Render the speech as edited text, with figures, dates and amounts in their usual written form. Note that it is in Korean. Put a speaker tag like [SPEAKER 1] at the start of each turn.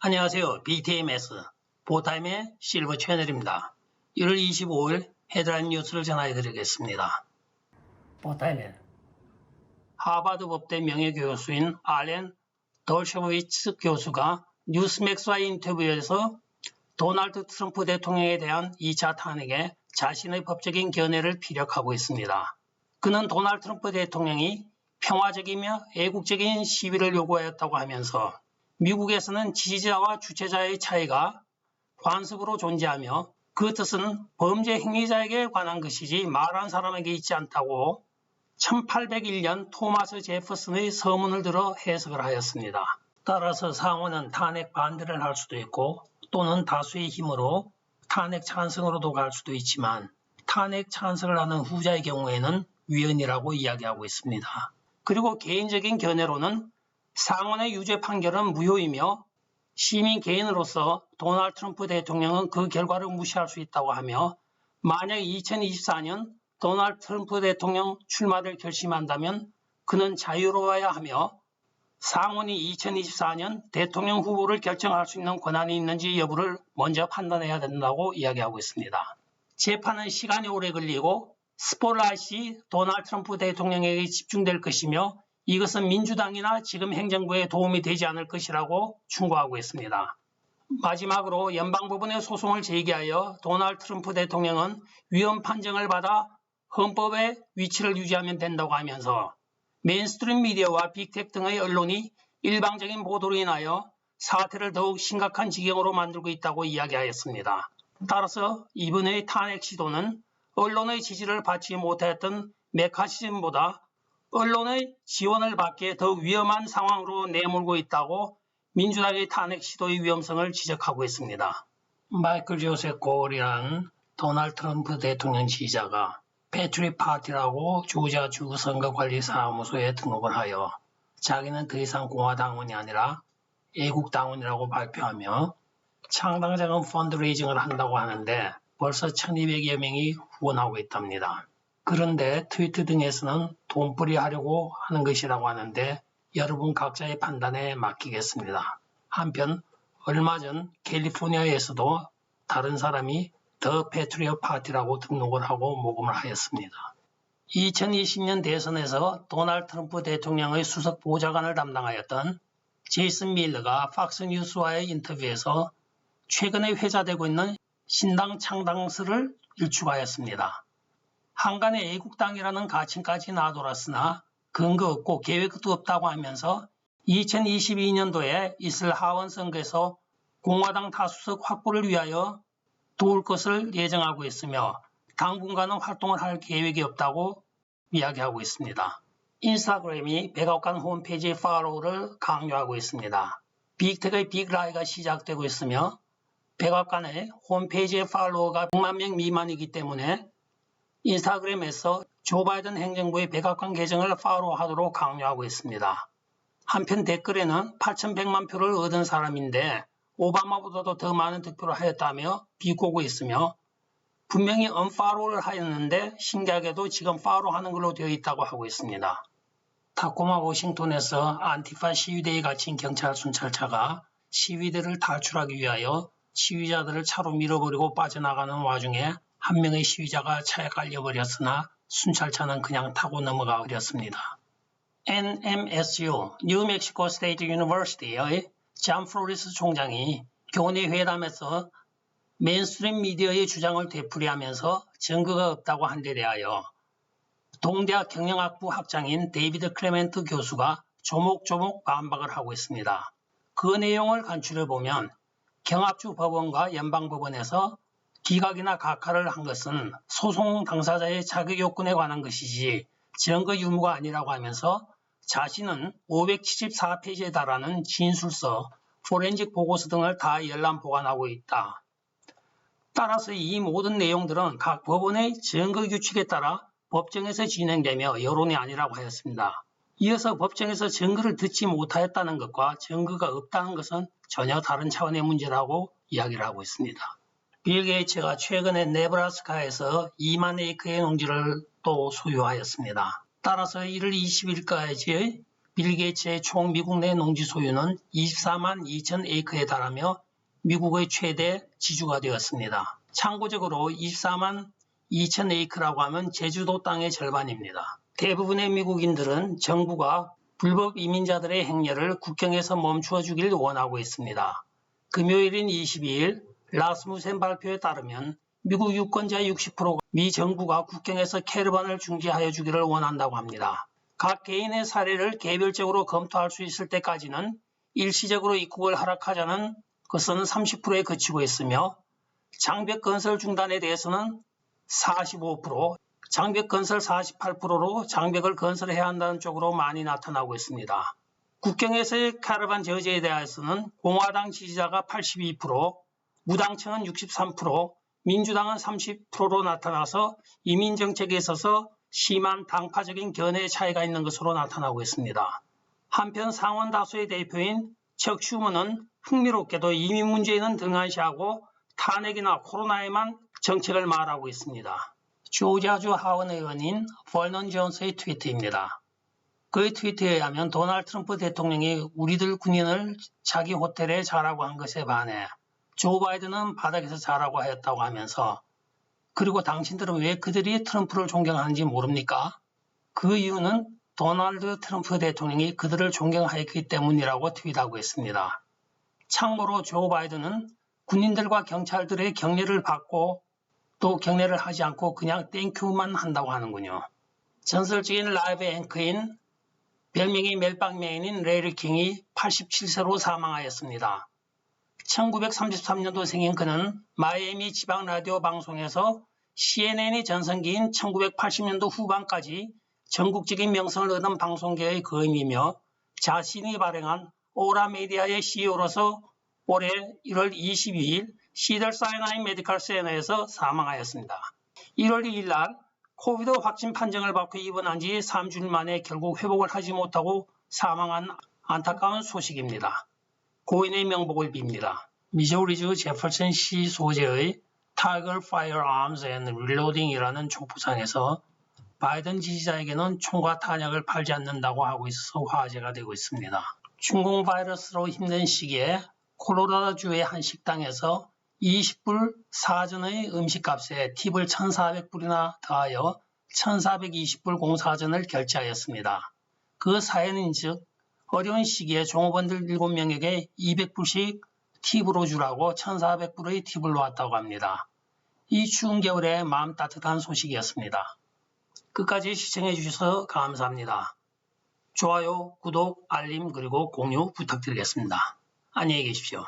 [SPEAKER 1] 안녕하세요. BTMS 보타임의 실버 채널입니다. 1월 25일 헤드라인 뉴스를 전해드리겠습니다. 보타임의 하버드 법대 명예교수인 알렌 덜셔비츠 교수가 뉴스맥스와의 인터뷰에서 도널드 트럼프 대통령에 대한 2차 탄핵에 자신의 법적인 견해를 피력하고 있습니다. 그는 도널드 트럼프 대통령이 평화적이며 애국적인 시위를 요구하였다고 하면서 미국에서는 지지자와 주최자의 차이가 관습으로 존재하며 그 뜻은 범죄 행위자에게 관한 것이지 말한 사람에게 있지 않다고 1801년 토마스 제퍼슨의 서문을 들어 해석을 하였습니다. 따라서 상원은 탄핵 반대를 할 수도 있고 또는 다수의 힘으로 탄핵 찬성으로도 갈 수도 있지만 탄핵 찬성을 하는 후자의 경우에는 위헌이라고 이야기하고 있습니다. 그리고 개인적인 견해로는 상원의 유죄 판결은 무효이며 시민 개인으로서 도널드 트럼프 대통령은 그 결과를 무시할 수 있다고 하며 만약 2024년 도널드 트럼프 대통령 출마를 결심한다면 그는 자유로워야 하며 상원이 2024년 대통령 후보를 결정할 수 있는 권한이 있는지 여부를 먼저 판단해야 된다고 이야기하고 있습니다. 재판은 시간이 오래 걸리고 스포트라이트이 도널드 트럼프 대통령에게 집중될 것이며 이것은 민주당이나 지금 행정부에 도움이 되지 않을 것이라고 충고하고 있습니다. 마지막으로 연방법원에 소송을 제기하여 도널드 트럼프 대통령은 위헌 판정을 받아 헌법의 위치를 유지하면 된다고 하면서 메인스트림 미디어와 빅텍 등의 언론이 일방적인 보도로 인하여 사태를 더욱 심각한 지경으로 만들고 있다고 이야기하였습니다. 따라서 이번의 탄핵 시도는 언론의 지지를 받지 못했던 메카시즘보다 언론의 지원을 받기에 더욱 위험한 상황으로 내몰고 있다고 민주당의 탄핵 시도의 위험성을 지적하고 있습니다. 마이클 조셉 고얼이라는 도널드 트럼프 대통령 지지자가 패트리 파티라고 조지아 주 선거관리사무소에 등록을 하여 자기는 더 이상 공화당원이 아니라 애국당원이라고 발표하며 창당자금 펀드레이징을 한다고 하는데 벌써 1200여 명이 후원하고 있답니다. 그런데 트위터 등에서는 돈벌이 하려고 하는 것이라고 하는데 여러분 각자의 판단에 맡기겠습니다. 한편 얼마 전 캘리포니아에서도 다른 사람이 더 패트리엇 파티라고 등록을 하고 모금을 하였습니다. 2020년 대선에서 도널드 트럼프 대통령의 수석 보좌관을 담당하였던 제이슨 밀러가 팍스뉴스와의 인터뷰에서 최근에 회자되고 있는 신당 창당설을 일축하였습니다. 한간에 애국당이라는 가칭까지 놔돌았으나 근거 없고 계획도 없다고 하면서 2022년도에 있을 하원 선거에서 공화당 다수석 확보를 위하여 도울 것을 예정하고 있으며 당분간은 활동을 할 계획이 없다고 이야기하고 있습니다. 인스타그램이 백악관 홈페이지 팔로우를 강요하고 있습니다. 빅텍의 빅라이가 시작되고 있으며 백악관의 홈페이지의 팔로워가 100만 명 미만이기 때문에 인스타그램에서 조 바이든 행정부의 백악관 계정을 팔로우하도록 강요하고 있습니다. 한편 댓글에는 8,100만 표를 얻은 사람인데 오바마보다도 더 많은 득표를 하였다며 비꼬고 있으며 분명히 언팔로우를 하였는데 신기하게도 지금 팔로우하는 걸로 되어 있다고 하고 있습니다. 타코마 워싱턴에서 안티파 시위대에 갇힌 경찰 순찰차가 시위대를 탈출하기 위하여 시위자들을 차로 밀어버리고 빠져나가는 와중에 한 명의 시위자가 차에 깔려버렸으나 순찰차는 그냥 타고 넘어가 버렸습니다. NMSU 뉴멕시코 스테이트 유니버시티의 잔 플로리스 총장이 교내 회담에서 메인스트림 미디어의 주장을 되풀이하면서 증거가 없다고 한 데 대하여 동대학 경영학부 학장인 데이비드 클레멘트 교수가 조목조목 반박을 하고 있습니다. 그 내용을 간추려보면 경합주 법원과 연방법원에서 기각이나 각하를 한 것은 소송 당사자의 자격 요건에 관한 것이지 증거 유무가 아니라고 하면서 자신은 574페이지에 달하는 진술서, 포렌식 보고서 등을 다 열람 보관하고 있다. 따라서 이 모든 내용들은 각 법원의 증거 규칙에 따라 법정에서 진행되며 여론이 아니라고 하였습니다. 이어서 법정에서 증거를 듣지 못하였다는 것과 증거가 없다는 것은 전혀 다른 차원의 문제라고 이야기를 하고 있습니다. 빌 게이츠가 최근에 네브라스카에서 2만 에이크의 농지를 또 소유하였습니다. 따라서 1월 20일까지 빌 게이츠의 총 미국 내 농지 소유는 24만 2천 에이커에 달하며 미국의 최대 지주가 되었습니다. 참고적으로 24만 2천 에이커라고 하면 제주도 땅의 절반입니다. 대부분의 미국인들은 정부가 불법 이민자들의 행렬을 국경에서 멈추어 주길 원하고 있습니다. 금요일인 22일 라스무센 발표에 따르면 미국 유권자 60%가 미 정부가 국경에서 캐러반을 중지하여 주기를 원한다고 합니다. 각 개인의 사례를 개별적으로 검토할 수 있을 때까지는 일시적으로 입국을 허락하자는 것은 30%에 그치고 있으며 장벽 건설 중단에 대해서는 45%, 장벽 건설 48%로 장벽을 건설해야 한다는 쪽으로 많이 나타나고 있습니다. 국경에서의 카라반 저지에 대해서는 공화당 지지자가 82%, 무당층은 63%, 민주당은 30%로 나타나서 이민정책에 있어서 심한 당파적인 견해의 차이가 있는 것으로 나타나고 있습니다. 한편 상원 다수의 대표인 척 슈머는 흥미롭게도 이민 문제에는 등한시하고 탄핵이나 코로나에만 정책을 말하고 있습니다. 조지아주 하원 의원인 버넌 존스의 트위트입니다. 그의 트위트에 의하면 도널드 트럼프 대통령이 우리들 군인을 자기 호텔에 자라고 한 것에 반해 조 바이든은 바닥에서 자라고 하였다고 하면서 그리고 당신들은 왜 그들이 트럼프를 존경하는지 모릅니까? 그 이유는 도널드 트럼프 대통령이 그들을 존경하였기 때문이라고 트윗하고 있습니다. 참고로 조 바이든은 군인들과 경찰들의 격려를 받고 또 격려를 하지 않고 그냥 땡큐만 한다고 하는군요. 전설적인 라이브 앵커인 별명이 멜빵맨인 레이리 킹이 87세로 사망하였습니다. 1933년도 생인 그는 마이애미 지방 라디오 방송에서 CNN이 전성기인 1980년도 후반까지 전국적인 명성을 얻은 방송계의 거임이며 자신이 발행한 오라 메디아의 CEO로서 올해 1월 22일 시덜사이나이 메디컬 센터에서 사망하였습니다. 1월 2일 날 코비드 확진 판정을 받고 입원한 지 3주일 만에 결국 회복을 하지 못하고 사망한 안타까운 소식입니다. 고인의 명복을 빕니다. 미조리주 제퍼슨시 소재의 Tiger Firearms and Reloading이라는 촉부상에서 바이든 지지자에게는 총과 탄약을 팔지 않는다고 하고 있어서 화제가 되고 있습니다. 중공 바이러스로 힘든 시기에 콜로라도주의 한 식당에서 20불 사전의 음식값에 팁을 1,400불이나 더하여 1,420불 공사전을 결제하였습니다. 그 사연인즉 어려운 시기에 종업원들 7명에게 200불씩 팁으로 주라고 1,400불의 팁을 놓았다고 합니다. 이 추운 겨울에 마음 따뜻한 소식이었습니다. 끝까지 시청해 주셔서 감사합니다. 좋아요, 구독, 알림 그리고 공유 부탁드리겠습니다. 안녕히 계십시오.